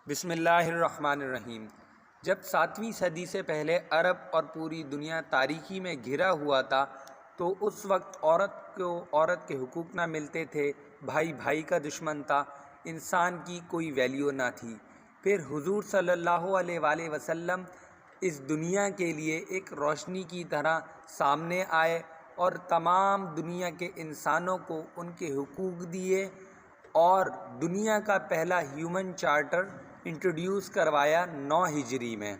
بسم اللہ الرحمن الرحیم۔ جب 7ویں صدی سے پہلے عرب اور پوری دنیا تاریکی میں گھرا ہوا تھا تو اس وقت عورت کے حقوق نہ ملتے تھے، بھائی بھائی کا دشمن تھا، انسان کی کوئی ویلیو نہ تھی۔ پھر حضور صلی اللہ علیہ وآلہ وسلم اس دنیا کے لیے ایک روشنی کی طرح سامنے آئے اور تمام دنیا کے انسانوں کو ان کے حقوق دیے اور دنیا کا پہلا ہیومن چارٹر انٹروڈیوس کروایا 9 ہجری میں۔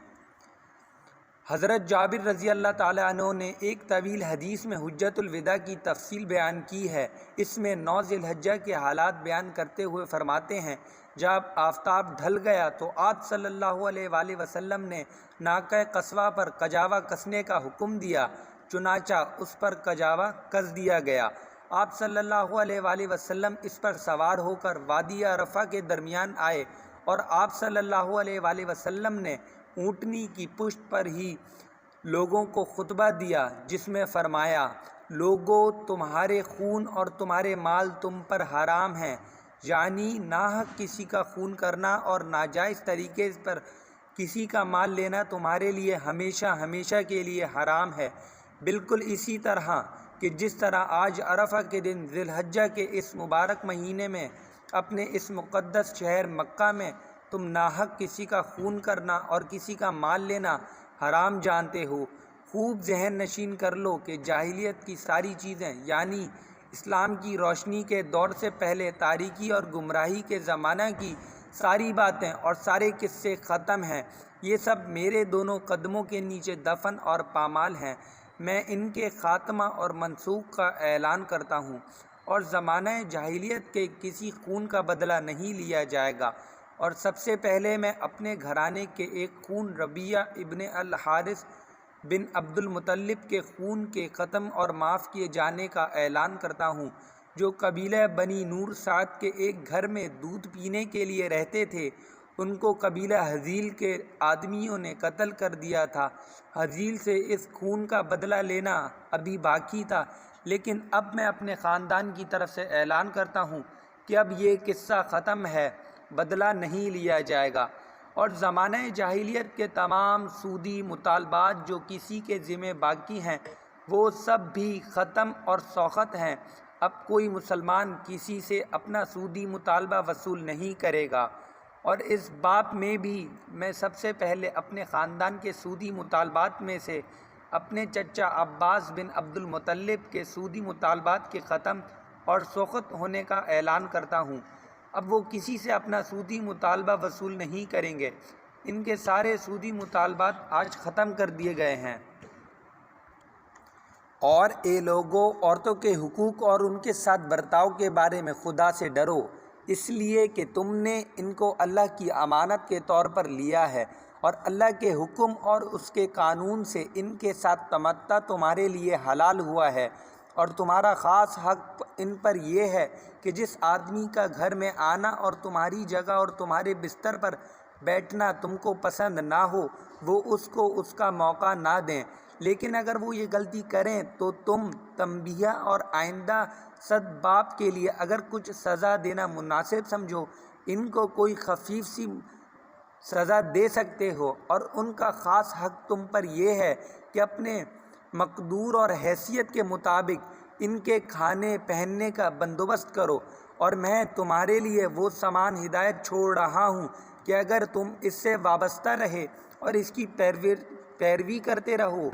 حضرت جابر رضی اللہ تعالیٰ عنہ نے ایک طویل حدیث میں حجۃ الوداع کی تفصیل بیان کی ہے۔ اس میں 9 ذی الحجہ کے حالات بیان کرتے ہوئے فرماتے ہیں، جب آفتاب ڈھل گیا تو آپ صلی اللہ علیہ وآلہ وسلم نے ناقہ قصوہ پر کجاوا کسنے کا حکم دیا، چنانچہ اس پر کجاوا کس دیا گیا۔ آپ صلی اللہ علیہ وآلہ وسلم اس پر سوار ہو کر وادی عرفہ کے درمیان آئے اور آپ صلی اللہ علیہ وآلہ وسلم نے اونٹنی کی پشت پر ہی لوگوں کو خطبہ دیا، جس میں فرمایا، لوگو، تمہارے خون اور تمہارے مال تم پر حرام ہیں، یعنی ناحق کسی کا خون کرنا اور ناجائز طریقے پر کسی کا مال لینا تمہارے لیے ہمیشہ ہمیشہ کے لیے حرام ہے۔ بالکل اسی طرح کہ جس طرح آج عرفہ کے دن ذی الحجہ کے اس مبارک مہینے میں اپنے اس مقدس شہر مکہ میں تم ناحق کسی کا خون کرنا اور کسی کا مال لینا حرام جانتے ہو، خوب ذہن نشین کر لو کہ جاہلیت کی ساری چیزیں، یعنی اسلام کی روشنی کے دور سے پہلے تاریکی اور گمراہی کے زمانہ کی ساری باتیں اور سارے قصے ختم ہیں، یہ سب میرے دونوں قدموں کے نیچے دفن اور پامال ہیں۔ میں ان کے خاتمہ اور منسوخ کا اعلان کرتا ہوں اور زمانہ جاہلیت کے کسی خون کا بدلہ نہیں لیا جائے گا، اور سب سے پہلے میں اپنے گھرانے کے ایک خون ربیعہ ابن الحارث بن عبد المطلب کے خون کے ختم اور معاف کیے جانے کا اعلان کرتا ہوں، جو قبیلہ بنی نور سعد کے ایک گھر میں دودھ پینے کے لیے رہتے تھے۔ ان کو قبیلہ حذیل کے آدمیوں نے قتل کر دیا تھا۔ حذیل سے اس خون کا بدلہ لینا ابھی باقی تھا، لیکن اب میں اپنے خاندان کی طرف سے اعلان کرتا ہوں کہ اب یہ قصہ ختم ہے، بدلہ نہیں لیا جائے گا، اور زمانہ جاہلیت کے تمام سودی مطالبات جو کسی کے ذمہ باقی ہیں وہ سب بھی ختم اور سوخت ہیں۔ اب کوئی مسلمان کسی سے اپنا سودی مطالبہ وصول نہیں کرے گا، اور اس باب میں بھی میں سب سے پہلے اپنے خاندان کے سودی مطالبات میں سے اپنے چچا عباس بن عبد المطلب کے سودی مطالبات کے ختم اور سوخت ہونے کا اعلان کرتا ہوں۔ اب وہ کسی سے اپنا سودی مطالبہ وصول نہیں کریں گے، ان کے سارے سودی مطالبات آج ختم کر دیے گئے ہیں۔ اور اے لوگو، عورتوں کے حقوق اور ان کے ساتھ برتاؤ کے بارے میں خدا سے ڈرو، اس لیے کہ تم نے ان کو اللہ کی امانت کے طور پر لیا ہے، اور اللہ کے حکم اور اس کے قانون سے ان کے ساتھ تمتع تمہارے لیے حلال ہوا ہے، اور تمہارا خاص حق ان پر یہ ہے کہ جس آدمی کا گھر میں آنا اور تمہاری جگہ اور تمہارے بستر پر بیٹھنا تم کو پسند نہ ہو، وہ اس کو اس کا موقع نہ دیں، لیکن اگر وہ یہ غلطی کریں تو تم تنبیہ اور آئندہ سدباب کے لیے اگر کچھ سزا دینا مناسب سمجھو، ان کو کوئی خفیف سی سزا دے سکتے ہو، اور ان کا خاص حق تم پر یہ ہے کہ اپنے مقدور اور حیثیت کے مطابق ان کے کھانے پہننے کا بندوبست کرو، اور میں تمہارے لیے وہ سامان ہدایت چھوڑ رہا ہوں کہ اگر تم اس سے وابستہ رہے اور اس کی پیروی کرتے رہو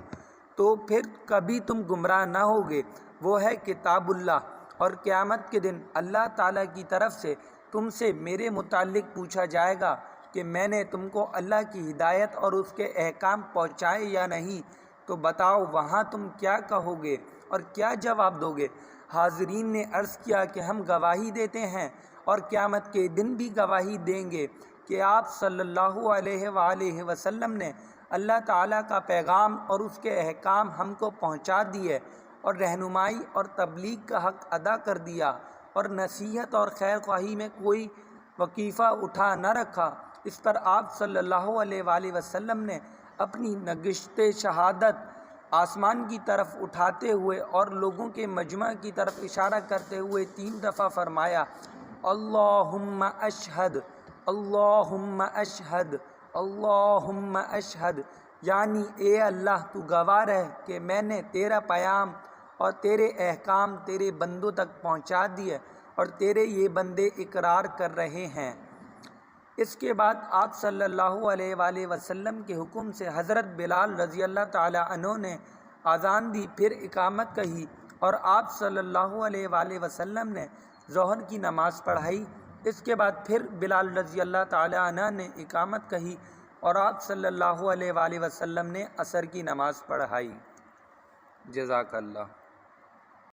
تو پھر کبھی تم گمراہ نہ ہوگے۔ وہ ہے کتاب اللہ، اور قیامت کے دن اللہ تعالیٰ کی طرف سے تم سے میرے متعلق پوچھا جائے گا کہ میں نے تم کو اللہ کی ہدایت اور اس کے احکام پہنچائے یا نہیں، تو بتاؤ وہاں تم کیا کہو گے اور کیا جواب دو گے؟ حاضرین نے عرض کیا کہ ہم گواہی دیتے ہیں اور قیامت کے دن بھی گواہی دیں گے کہ آپ صلی اللہ علیہ وآلہ وسلم نے اللہ تعالیٰ کا پیغام اور اس کے احکام ہم کو پہنچا دیے، اور رہنمائی اور تبلیغ کا حق ادا کر دیا، اور نصیحت اور خیر خواہی میں کوئی وقیفہ اٹھا نہ رکھا۔ اس پر آپ صلی اللہ علیہ وآلہ وسلم نے اپنی نگشت شہادت آسمان کی طرف اٹھاتے ہوئے اور لوگوں کے مجمع کی طرف اشارہ کرتے ہوئے 3 دفعہ فرمایا، اللہم اشہد، اللہم اشہد اللہم اشہد، یعنی اے اللہ تو گواہ ہے کہ میں نے تیرا پیام اور تیرے احکام تیرے بندوں تک پہنچا دیے اور تیرے یہ بندے اقرار کر رہے ہیں۔ اس کے بعد آپ صلی اللہ علیہ وآلہ وسلم کے حکم سے حضرت بلال رضی اللہ تعالیٰ عنہ نے اذان دی، پھر اقامت کہی، اور آپ صلی اللہ علیہ وآلہ وسلم نے ظہر کی نماز پڑھائی۔ اس کے بعد پھر بلال رضی اللہ تعالیٰ عنہ نے اقامت کہی اور آپ صلی اللہ علیہ وآلہ وسلم نے عصر کی نماز پڑھائی۔ جزاک اللہ۔